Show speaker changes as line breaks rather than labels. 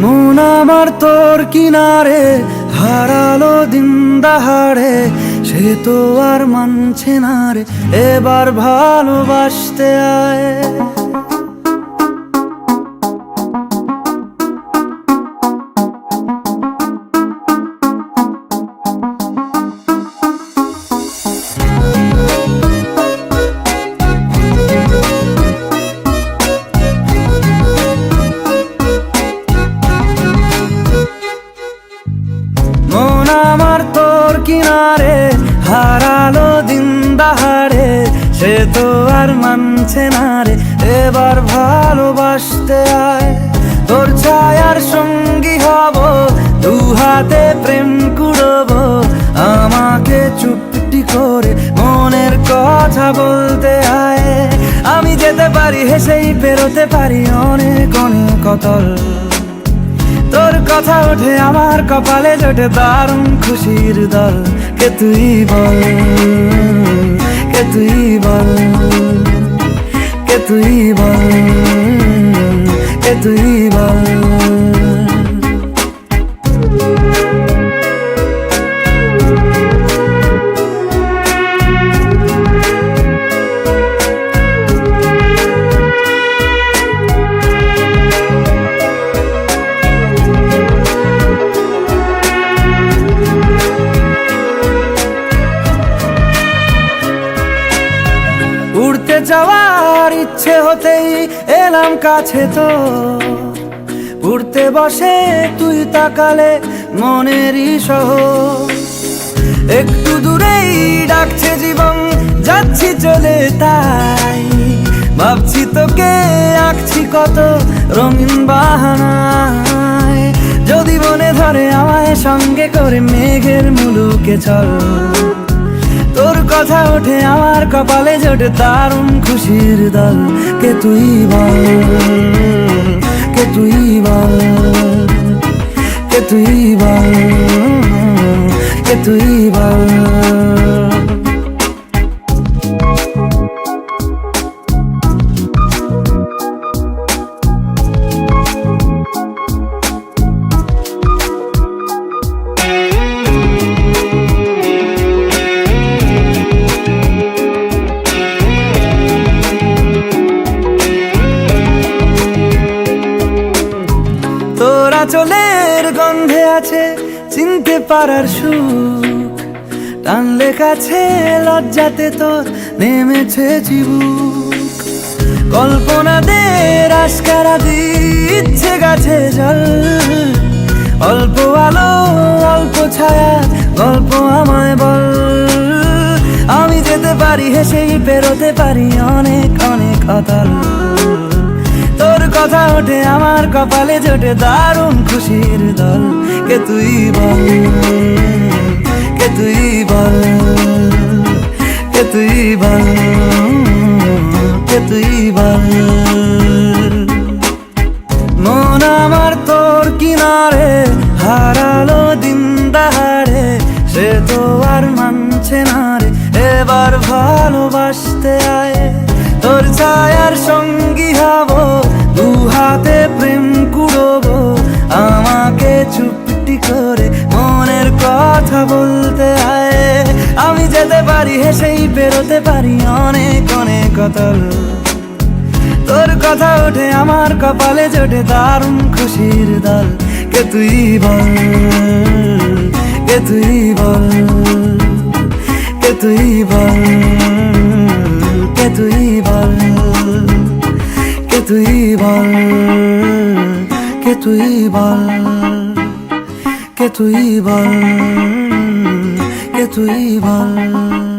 মন আমার তোর কিনারে হারালো দিন দাহাড়ে, সে তো আর মানছে না রে, এবার ভালোবাসতে আয়। মন আমার তোর কিনারে হারালো দিন দাহাড়ে, সে তো আর মানছে না রে, এবার ভালোবাসতে আয়। তোর ছায়ার সঙ্গী হব, দু হাতে প্রেম কুড়বো, আমাকে চুপটি করে মনের কথা বলতে আয়। আমি যেতে পারি হেসেই পেরোতে পারি অনেক অনেক অতল, তোর কথা ওঠে আমার কপালে জোটে দারুণ খুশির দল। কে তুই বল, কে তুই বল, কে তুই বল, কে তুই বল। উড়তে যাওয়ার ইচ্ছে হতেই এলাম কাছে তো, উড়তে বসে তুই তাকালে মনেরই শহর। একটু দূরেই ডাকছে জীবন, যাচ্ছি চলে তাই ভাবছি তোকে আঁকছি কত রঙিন বাহানায়। যদি মনে ধরে আমায় সঙ্গে করে মেঘের মুলুকে চল, তোর কথা ওঠে আমার কপালে জোটে দারুণ খুশির দল। কে তুই বল, কে তুই বল, কে তুই বল, কে তুই বল। তোরা চলের গন্ধে আছে চিনতে পারার সুখ, টানলে কাছে লজ্জাতে তোর নেমেছে চিবুক। কল্পনাদের আশকারা দিচ্ছে গাছে জল, অল্প আলো অল্প ছায়া গল্প আমায় বল। আমি যেতে পারি হেসেই পেরোতে পারি অনেক অনেক অতল, তোর কথা ওঠে আমার কপালে জোটে দারুণ খুশির দল। কে তুই বল, কে তুই বল, কে তুই বল, কে তুই বল। মন আমার তোর কিনারে হারালো দিন দাহাড়ে, সে তো আর মানছে না রে, এবার ভালোবাসতে আয়। তোর ছায়ার সঙ্গী হব, দু হাতে প্রেম কুড়বো, আমাকে চুপটি করে মনের কথা বলতে আয়। আমি যেতে পারি হেসেই পেরোতে পারি অনেক অনেক অতল, তোর কথা ওঠে আমার কপালে জোটে দারুণ খুশির দল। কে তুই বল, কে তুই বল, কে তুই বল, কে তুই বল, কে তুই বল, কে তুই বল, কে তুই বল, কে তুই বল।